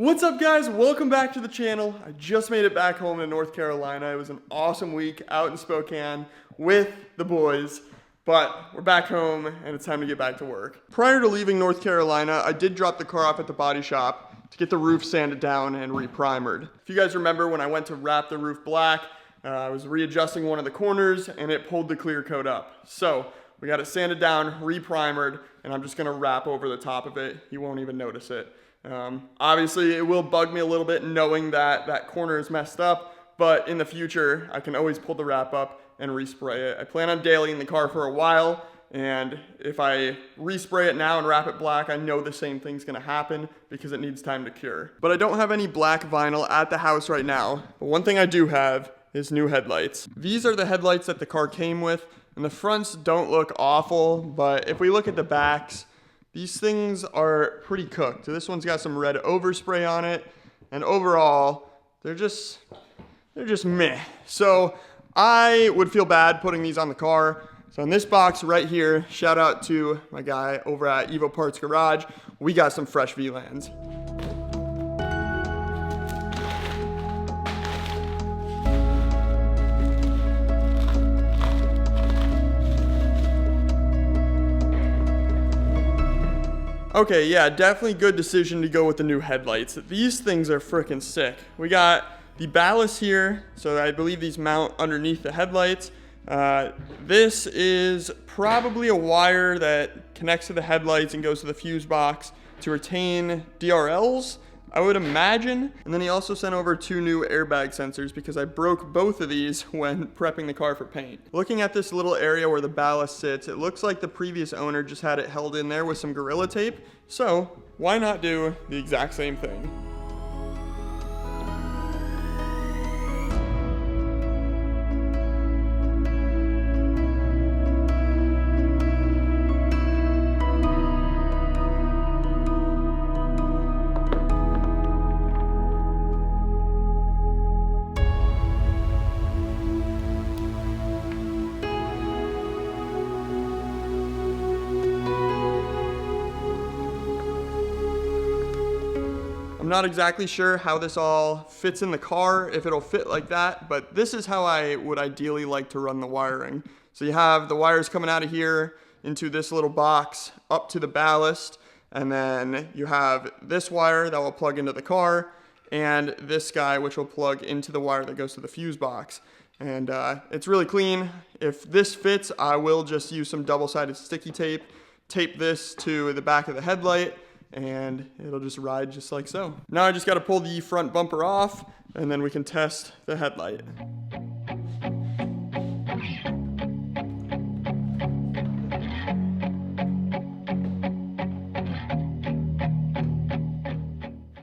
What's up guys, welcome back to the channel. I just made it back home to North Carolina. It was an awesome week out in Spokane with the boys, but we're back home and it's time to get back to work. Prior to leaving North Carolina, I did drop the car off at the body shop to get the roof sanded down and re-primered. If you guys remember when I went to wrap the roof black, I was readjusting one of the corners and it pulled the clear coat up. So we got it sanded down, re-primered, and I'm just gonna wrap over the top of it. You won't even notice it. Obviously it will bug me a little bit knowing that that corner is messed up, but in the future I can always pull the wrap up and respray it. I plan on dailying the car for a while, and if I respray it now and wrap it black, I know the same thing's gonna happen because it needs time to cure. But I don't have any black vinyl at the house right now, but one thing I do have is new headlights. These are the headlights that the car came with, and the fronts don't look awful, but if we look at the backs, these things are pretty cooked. This one's got some red overspray on it, and overall, they're just meh. So I would feel bad putting these on the car. So in this box right here, shout out to my guy over at Evo Parts Garage, we got some fresh VLANs. Okay, yeah, definitely good decision to go with the new headlights. These things are freaking sick. We got the ballast here, so I believe these mount underneath the headlights. This is probably a wire that connects to the headlights and goes to the fuse box to retain DRLs, I would imagine. And then he also sent over 2 new airbag sensors because I broke both of these when prepping the car for paint. Looking at this little area where the ballast sits, it looks like the previous owner just had it held in there with some Gorilla Tape. So why not do the exact same thing? I'm not exactly sure how this all fits in the car, if it'll fit like that, but this is how I would ideally like to run the wiring. So you have the wires coming out of here into this little box up to the ballast, and then you have this wire that will plug into the car, and this guy which will plug into the wire that goes to the fuse box. And it's really clean. If this fits, I will just use some double-sided sticky tape, tape this to the back of the headlight, and it'll just ride just like so. Now I just got to pull the front bumper off, and then we can test the headlight.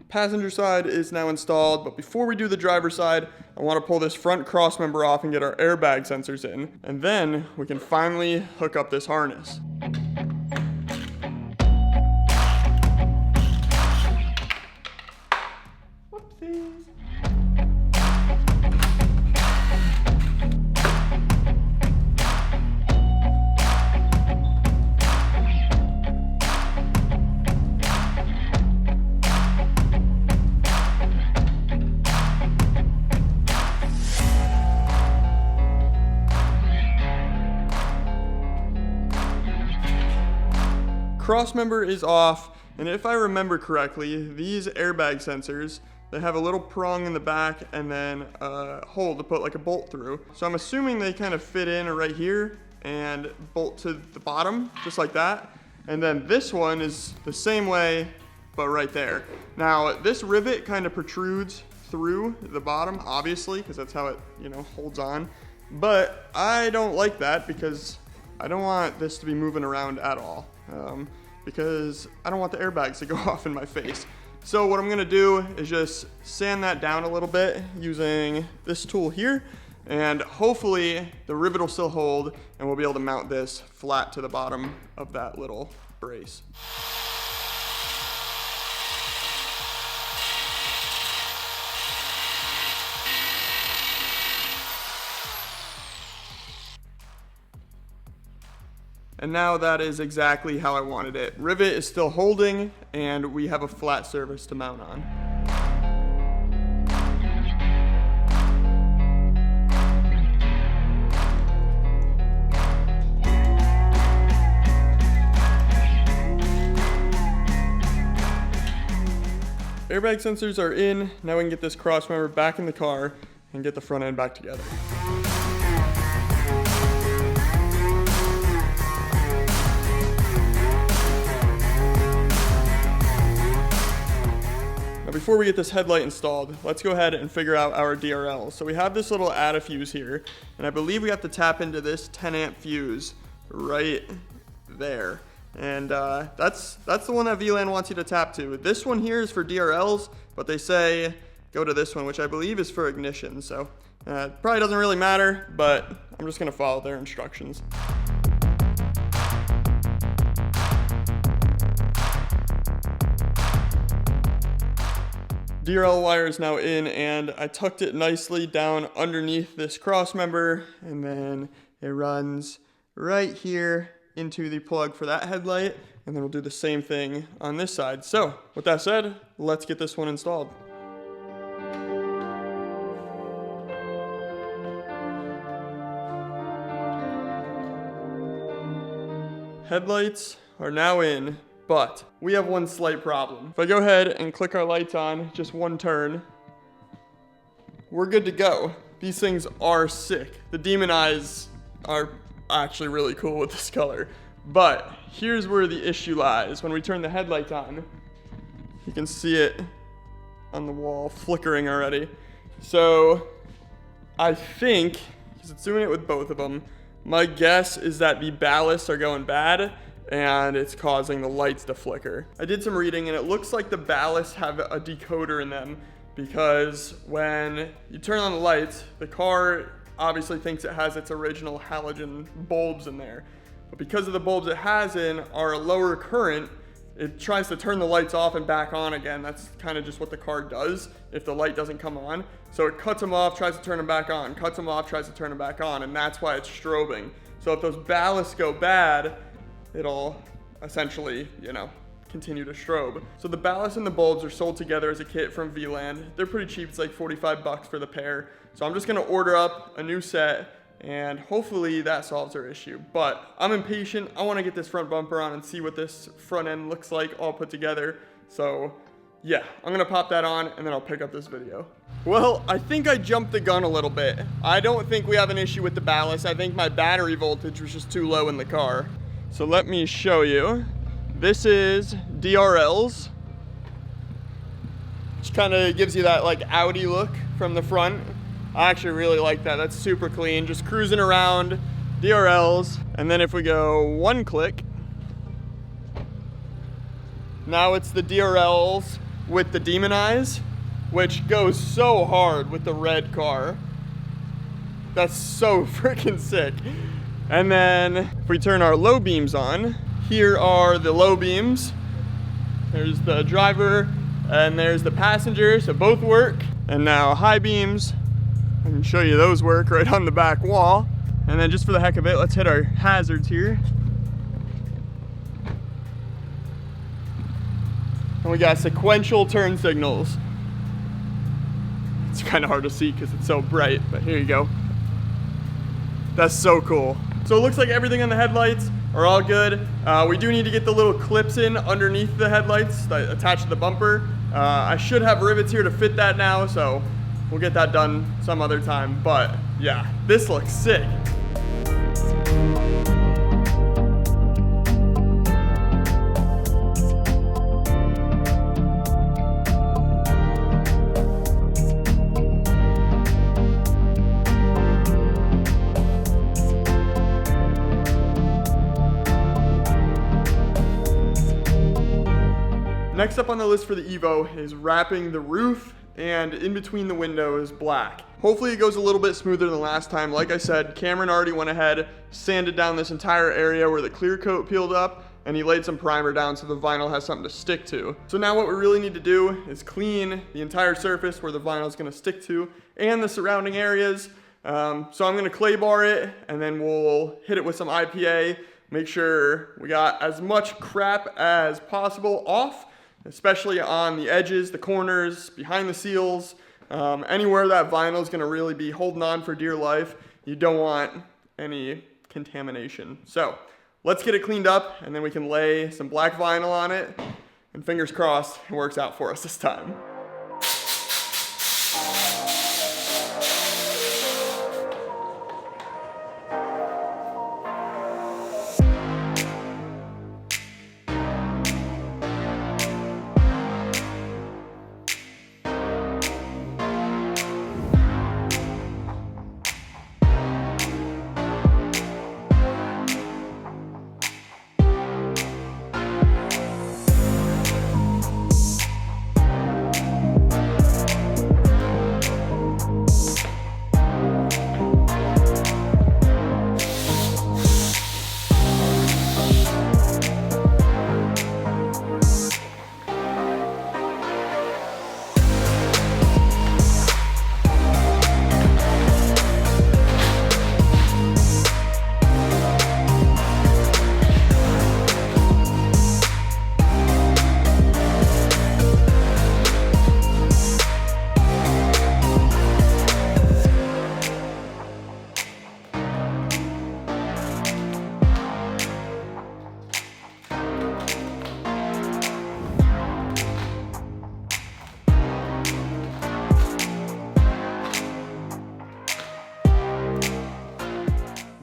Passenger side is now installed, but before we do the driver side, I want to pull this front cross member off and get our airbag sensors in, and then we can finally hook up this harness. Cross member is off, and if I remember correctly, these airbag sensors, they have a little prong in the back and then a hole to put like a bolt through. So I'm assuming they kind of fit in right here and bolt to the bottom, just like that. And then this one is the same way, but right there. Now this rivet kind of protrudes through the bottom, obviously, because that's how it, holds on. But I don't like that because I don't want this to be moving around at all. Because I don't want the airbags to go off in my face. So what I'm gonna do is just sand that down a little bit using this tool here, and hopefully the rivet will still hold and we'll be able to mount this flat to the bottom of that little brace. And now that is exactly how I wanted it. Rivet is still holding, and we have a flat surface to mount on. Airbag sensors are in. Now we can get this cross member back in the car and get the front end back together. Now before we get this headlight installed, let's go ahead and figure out our DRL. So we have this little add-a fuse here, and I believe we have to tap into this 10 amp fuse right there. And that's the one that VLAN wants you to tap to. This one here is for DRLs, but they say go to this one, which I believe is for ignition. So it probably doesn't really matter, but I'm just gonna follow their instructions. DRL wire is now in, and I tucked it nicely down underneath this cross member, and then it runs right here into the plug for that headlight, and then we'll do the same thing on this side. So with that said, let's get this one installed. Headlights are now in, but we have one slight problem. If I go ahead and click our lights on, just one turn, we're good to go. These things are sick. The demon eyes are actually really cool with this color. But here's where the issue lies. When we turn the headlight on, you can see it on the wall flickering already. So I think, because it's doing it with both of them, my guess is that the ballasts are going bad and it's causing the lights to flicker. I did some reading and it looks like the ballasts have a decoder in them, because when you turn on the lights, the car obviously thinks it has its original halogen bulbs in there. But because of the bulbs it has in are a lower current, it tries to turn the lights off and back on again. That's kind of just what the car does if the light doesn't come on. So it cuts them off, tries to turn them back on, cuts them off, tries to turn them back on, and that's why it's strobing. So if those ballasts go bad, it'll essentially, continue to strobe. So the ballast and the bulbs are sold together as a kit from VLAN. They're pretty cheap, it's like 45 bucks for the pair. So I'm just gonna order up a new set and hopefully that solves our issue. But I'm impatient, I wanna get this front bumper on and see what this front end looks like all put together. So yeah, I'm gonna pop that on and then I'll pick up this video. Well, I think I jumped the gun a little bit. I don't think we have an issue with the ballast. I think my battery voltage was just too low in the car. So let me show you. This is DRLs, which kind of gives you that like Audi look from the front. I actually really like that. That's super clean. Just cruising around, DRLs. And then if we go one click, now it's the DRLs with the demon eyes, which goes so hard with the red car. That's so freaking sick. And then if we turn our low beams on, here are the low beams. There's the driver and there's the passenger, so both work. And now high beams, I can show you those work right on the back wall. And then just for the heck of it, let's hit our hazards here. And we got sequential turn signals. It's kind of hard to see because it's so bright, but here you go. That's so cool. So it looks like everything on the headlights are all good. We do need to get the little clips in underneath the headlights that attach to the bumper. I should have rivets here to fit that now, so we'll get that done some other time. But yeah, this looks sick. Next up on the list for the Evo is wrapping the roof and in between the windows black. Hopefully it goes a little bit smoother than last time. Like I said, Cameron already went ahead, sanded down this entire area where the clear coat peeled up, and he laid some primer down so the vinyl has something to stick to. So now what we really need to do is clean the entire surface where the vinyl is gonna stick to and the surrounding areas. So I'm gonna clay bar it and then we'll hit it with some IPA, make sure we got as much crap as possible off, especially on the edges, the corners, behind the seals, anywhere that vinyl is gonna really be holding on for dear life. You don't want any contamination. So let's get it cleaned up and then we can lay some black vinyl on it and fingers crossed it works out for us this time.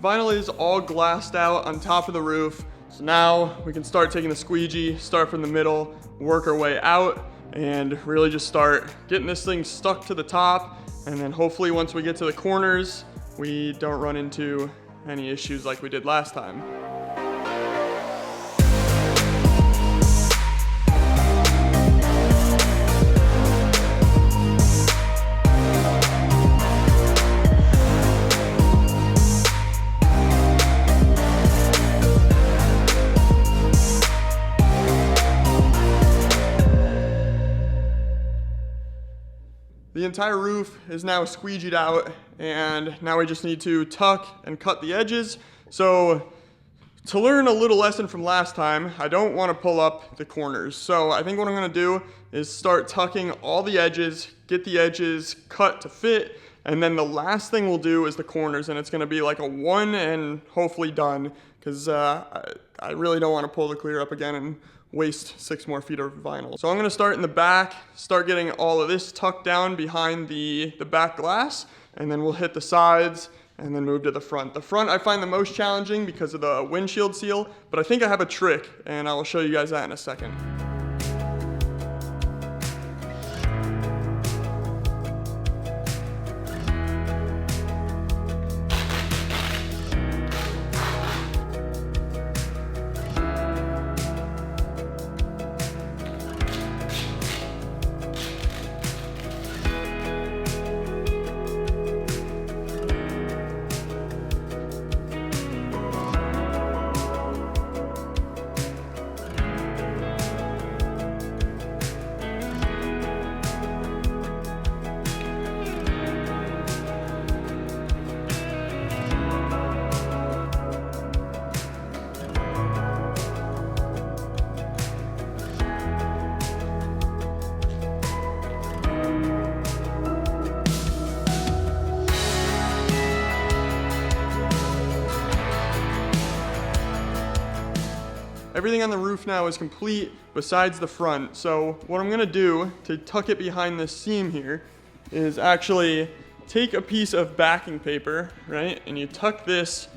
Vinyl is all glassed out on top of the roof. So now we can start taking the squeegee, start from the middle, work our way out, and really just start getting this thing stuck to the top. And then hopefully once we get to the corners, we don't run into any issues like we did last time. The entire roof is now squeegeed out, and now we just need to tuck and cut the edges. So to learn a little lesson from last time, I don't want to pull up the corners. So I think what I'm going to do is start tucking all the edges, get the edges cut to fit, and then the last thing we'll do is the corners, and it's going to be like a one and hopefully done, because I really don't want to pull the clear up again and waste 6 more feet of vinyl. So I'm gonna start in the back, start getting all of this tucked down behind the back glass, and then we'll hit the sides and then move to the front. The front I find the most challenging because of the windshield seal, but I think I have a trick, and I will show you guys that in a second. Everything on the roof now is complete besides the front. So what I'm gonna do to tuck it behind this seam here is actually take a piece of backing paper, right? And you tuck this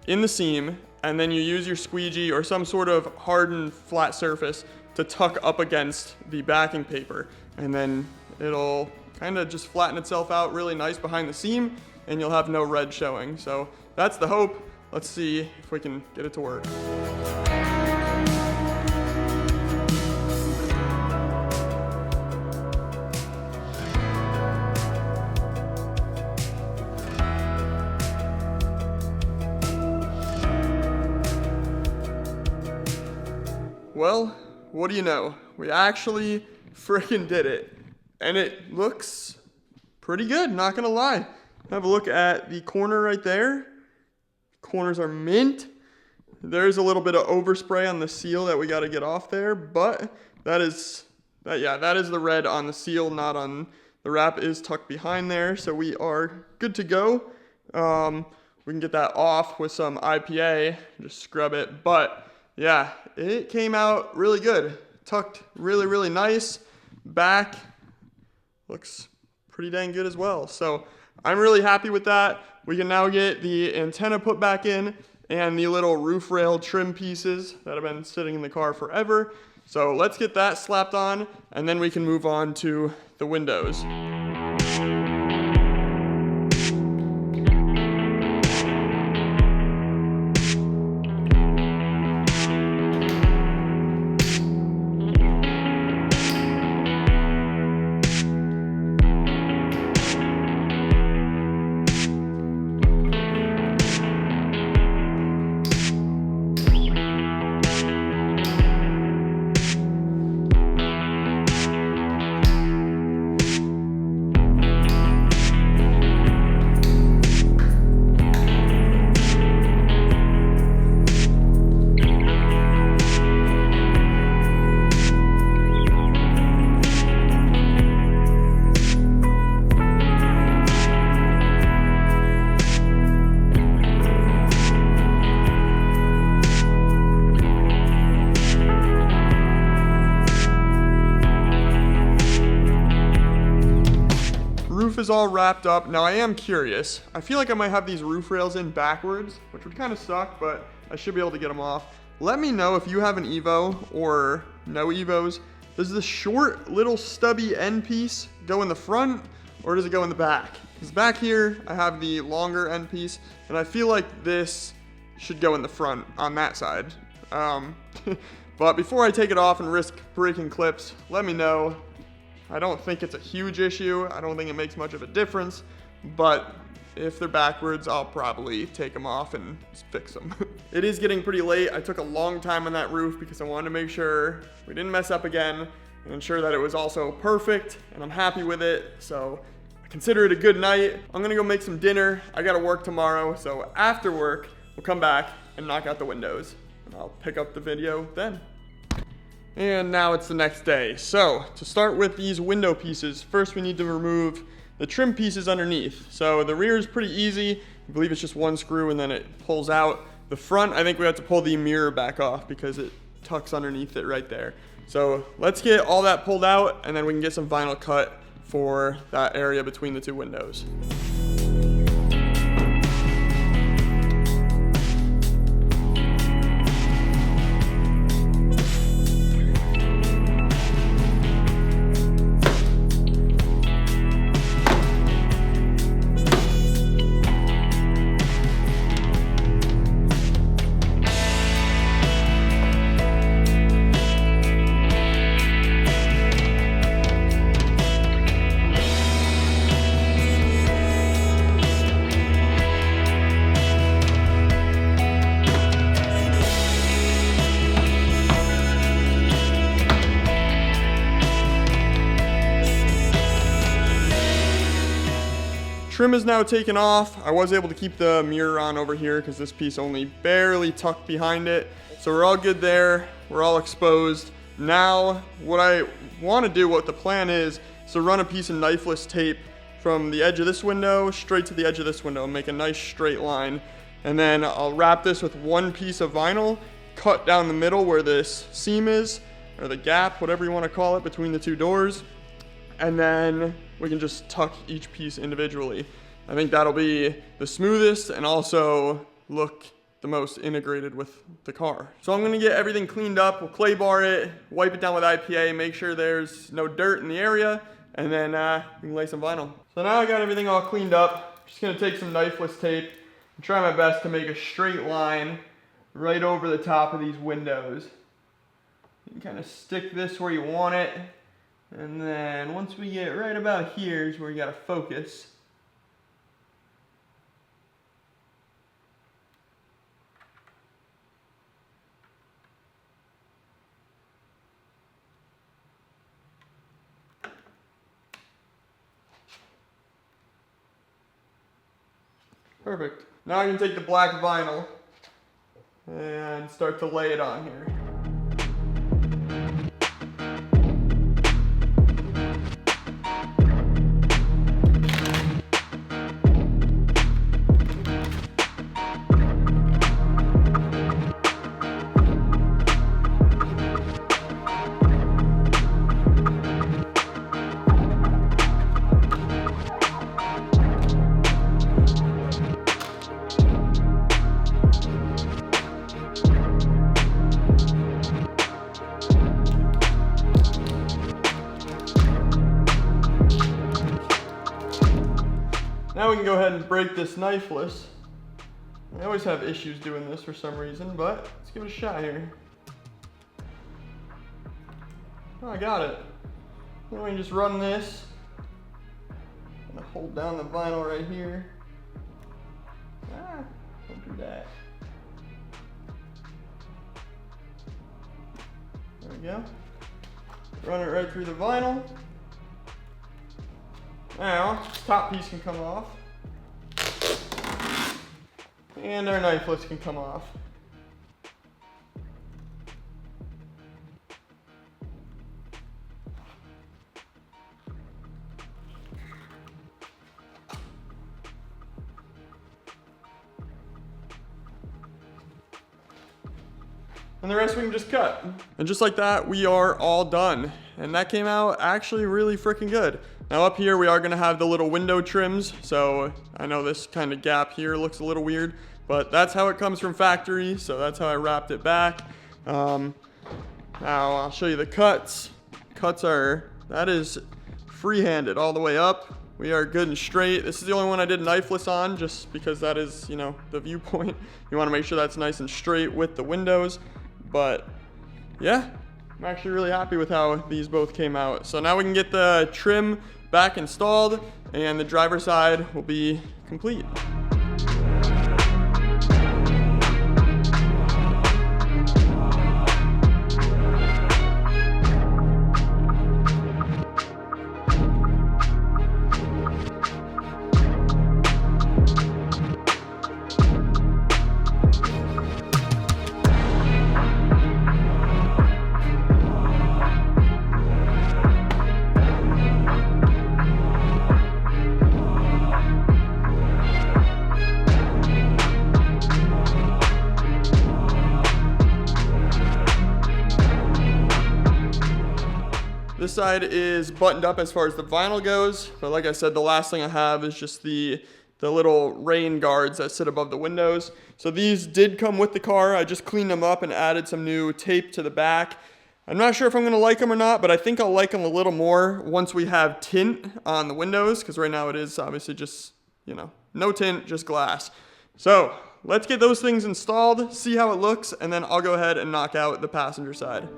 in the seam, and then you use your squeegee or some sort of hardened flat surface to tuck up against the backing paper. And then it'll kind of just flatten itself out really nice behind the seam, and you'll have no red showing. So that's the hope. Let's see if we can get it to work. Well, what do you know? We actually freaking did it. And it looks pretty good, not gonna lie. Have a look at the corner right there. Corners are mint. There's a little bit of overspray on the seal that we gotta get off there, but that is the red on the seal, not on the wrap. Is tucked behind there, so we are good to go. We can get that off with some IPA, just scrub it, but yeah, it came out really good. tucked really, really nice. Back looks pretty dang good as well. So I'm really happy with that. We can now get the antenna put back in and the little roof rail trim pieces that have been sitting in the car forever. So let's get that slapped on, and then we can move on to the windows. Roof is all wrapped up. Now I am curious. I feel like I might have these roof rails in backwards, which would kind of suck, but I should be able to get them off. Let me know if you have an Evo or no Evos. Does the short little stubby end piece go in the front or does it go in the back? Because back here I have the longer end piece and I feel like this should go in the front on that side. But before I take it off and risk breaking clips, let me know. I don't think it's a huge issue. I don't think it makes much of a difference, but if they're backwards, I'll probably take them off and fix them. It is getting pretty late. I took a long time on that roof because I wanted to make sure we didn't mess up again and ensure that it was also perfect, and I'm happy with it. So I consider it a good night. I'm gonna go make some dinner. I gotta work tomorrow, so after work, we'll come back and knock out the windows. And I'll pick up the video then. And now it's the next day. So to start with these window pieces, first we need to remove the trim pieces underneath. So the rear is pretty easy. I believe it's just one screw and then it pulls out. The front, I think we have to pull the mirror back off because it tucks underneath it right there. So let's get all that pulled out and then we can get some vinyl cut for that area between the two windows. Trim is now taken off. I was able to keep the mirror on over here because this piece only barely tucked behind it. So we're all good there. We're all exposed. Now, what I want to do, what the plan is to run a piece of knifeless tape from the edge of this window straight to the edge of this window and make a nice straight line. And then I'll wrap this with one piece of vinyl, cut down the middle where this seam is, or the gap, whatever you want to call it, between the two doors. And then we can just tuck each piece individually. I think that'll be the smoothest and also look the most integrated with the car. So I'm gonna get everything cleaned up. We'll clay bar it, wipe it down with IPA, make sure there's no dirt in the area, and then we can lay some vinyl. So now I got everything all cleaned up. I'm just gonna take some knifeless tape and try my best to make a straight line right over the top of these windows. You can kind of stick this where you want it. And then once we get right about here is where you gotta focus. Perfect. Now I can take the black vinyl and start to lay it on here. Now we can go ahead and break this knifeless. I always have issues doing this for some reason, but let's give it a shot here. Oh, I got it. Then we can just run this. I'm gonna hold down the vinyl right here. Don't do that. There we go. Run it right through the vinyl. Now, this top piece can come off. And our knifeless can come off. And the rest we can just cut. And just like that, we are all done. And that came out actually really freaking good. Now up here, we are gonna have the little window trims. So I know this kind of gap here looks a little weird, but that's how it comes from factory. So that's how I wrapped it back. Now I'll show you the cuts. Cuts are, that is free-handed all the way up. We are good and straight. This is the only one I did knifeless on, just because that is, you know, the viewpoint. You wanna make sure that's nice and straight with the windows. But yeah, I'm actually really happy with how these both came out. So now we can get the trim back installed and the driver's side will be complete. This side is buttoned up as far as the vinyl goes, but like I said, the last thing I have is just the little rain guards that sit above the windows. So these did come with the car. I just cleaned them up and added some new tape to the back. I'm not sure if I'm gonna like them or not, but I think I'll like them a little more once we have tint on the windows, because right now it is obviously just, you know, no tint, just glass. So let's get those things installed, see how it looks, and then I'll go ahead and knock out the passenger side.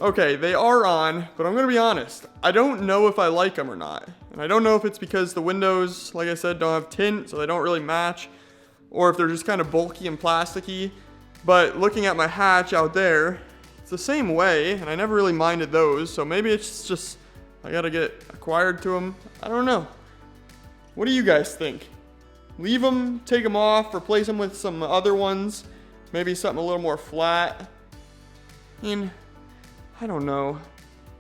Okay, they are on, but I'm gonna be honest. I don't know if I like them or not. And I don't know if it's because the windows, like I said, don't have tint, so they don't really match, or if they're just kind of bulky and plasticky. But looking at my hatch out there, it's the same way, and I never really minded those, so maybe it's just, I gotta get acquired to them. I don't know. What do you guys think? Leave them, take them off, replace them with some other ones, maybe something a little more flat. I mean, I don't know.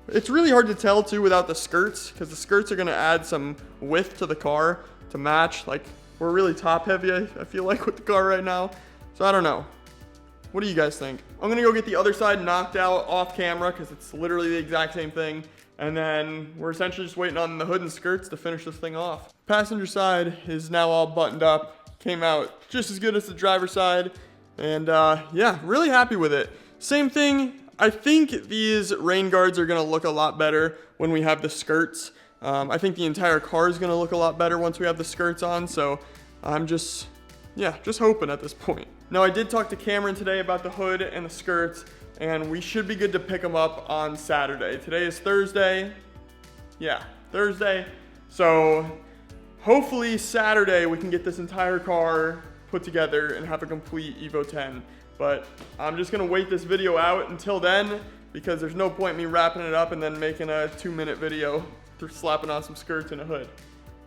It's really hard to tell too without the skirts, because the skirts are gonna add some width to the car to match. Like, we're really top heavy, I feel like, with the car right now. So I don't know. What do you guys think? I'm gonna go get the other side knocked out off camera, because it's literally the exact same thing. And then we're essentially just waiting on the hood and skirts to finish this thing off. Passenger side is now all buttoned up. Came out just as good as the driver's side. And yeah, really happy with it. Same thing. I think these rain guards are gonna look a lot better when we have the skirts. I think the entire car is gonna look a lot better once we have the skirts on, so I'm just hoping at this point. Now, I did talk to Cameron today about the hood and the skirts, and we should be good to pick them up on Saturday. Today is Thursday. Yeah, Thursday. So hopefully Saturday we can get this entire car put together and have a complete Evo 10. But I'm just gonna wait this video out until then, because there's no point in me wrapping it up and then making a 2-minute video for slapping on some skirts and a hood.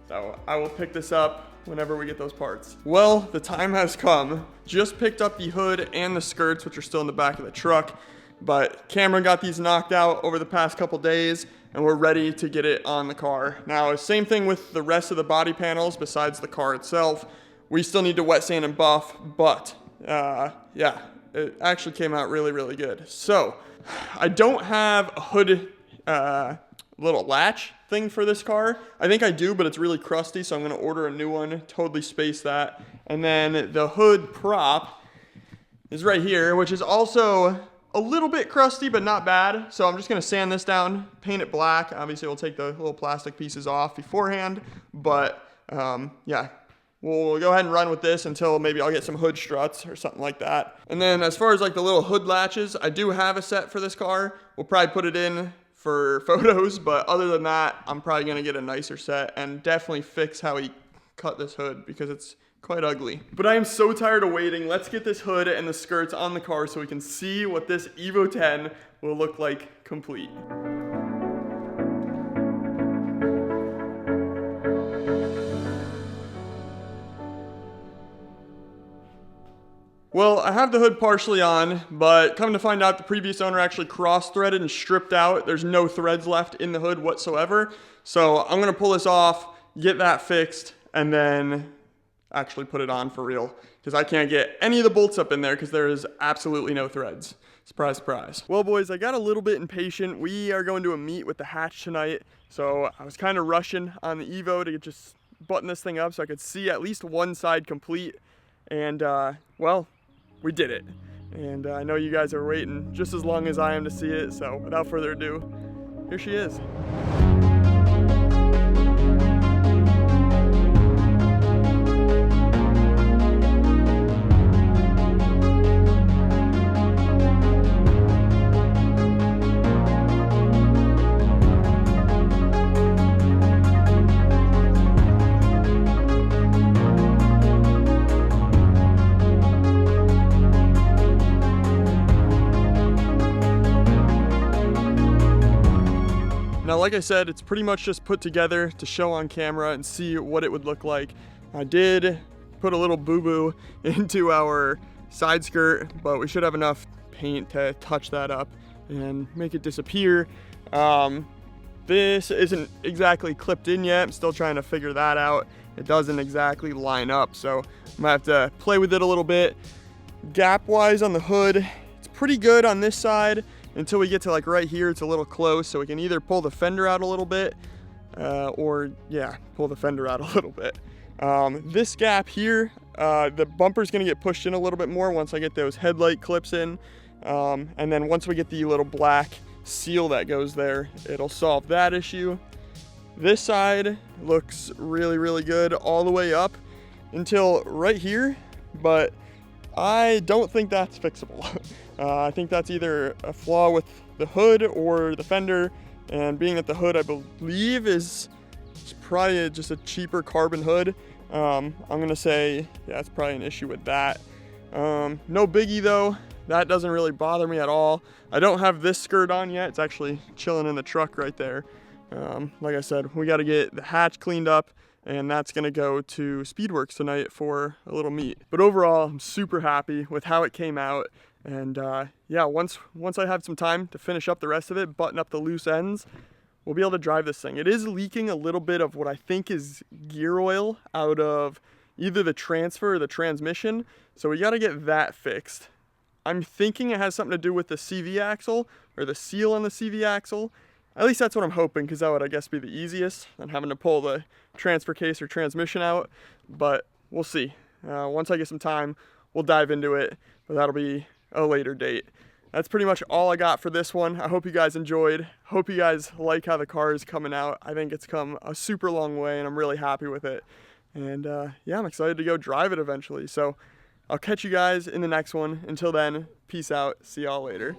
So I will pick this up whenever we get those parts. Well, the time has come. Just picked up the hood and the skirts, which are still in the back of the truck, but Cameron got these knocked out over the past couple days, and we're ready to get it on the car. Now, same thing with the rest of the body panels besides the car itself. We still need to wet sand and buff, but yeah, it actually came out really, really good. So I don't have a hood little latch thing for this car. I think I do, but it's really crusty, so I'm going to order a new one, totally space that. And then the hood prop is right here, which is also a little bit crusty, but not bad. So I'm just going to sand this down, paint it black. Obviously, we'll take the little plastic pieces off beforehand, but yeah, we'll go ahead and run with this until maybe I'll get some hood struts or something like that. And then as far as like the little hood latches, I do have a set for this car. We'll probably put it in for photos, but other than that, I'm probably going to get a nicer set and definitely fix how he cut this hood because it's quite ugly. But I am so tired of waiting. Let's get this hood and the skirts on the car so we can see what this Evo 10 will look like complete. Well, I have the hood partially on, but come to find out the previous owner actually cross-threaded and stripped out. There's no threads left in the hood whatsoever. So I'm gonna pull this off, get that fixed, and then actually put it on for real. Because I can't get any of the bolts up in there because there is absolutely no threads. Surprise, surprise. Well, boys, I got a little bit impatient. We are going to a meet with the hatch tonight. So I was kind of rushing on the Evo to just button this thing up so I could see at least one side complete. And, well, we did it, and I know you guys are waiting just as long as I am to see it, so without further ado, here she is. Now, like I said, it's pretty much just put together to show on camera and see what it would look like. I did put a little boo-boo into our side skirt, but we should have enough paint to touch that up and make it disappear. This isn't exactly clipped in yet. I'm still trying to figure that out. It doesn't exactly line up, so I'm gonna have to play with it a little bit. Gap-wise on the hood, it's pretty good on this side. Until we get to like right here, it's a little close, so we can either pull the fender out a little bit or yeah, pull the fender out a little bit. This gap here, the bumper's gonna get pushed in a little bit more once I get those headlight clips in. And then once we get the little black seal that goes there, it'll solve that issue. This side looks really, really good all the way up until right here, but I don't think that's fixable. I think that's either a flaw with the hood or the fender, and being that the hood I believe is probably just a cheaper carbon hood, I'm gonna say yeah, it's probably an issue with that. No biggie though, that doesn't really bother me at all. I don't have this skirt on yet, it's actually chilling in the truck right there. Like I said, we got to get the hatch cleaned up, and that's gonna go to Speedworks tonight for a little meet. But overall, I'm super happy with how it came out. And yeah, once I have some time to finish up the rest of it, button up the loose ends, we'll be able to drive this thing. It is leaking a little bit of what I think is gear oil out of either the transfer or the transmission, so we got to get that fixed. I'm thinking it has something to do with the CV axle or the seal on the CV axle. At least that's what I'm hoping, because that would, I guess, be the easiest than having to pull the transfer case or transmission out. But we'll see. Once I get some time, we'll dive into it, but that'll be a later date. That's pretty much all I got for this one. I hope you guys enjoyed. Hope you guys like how the car is coming out. I think it's come a super long way, and I'm really happy with it. And yeah, I'm excited to go drive it eventually. So I'll catch you guys in the next one. Until then, peace out. See y'all later.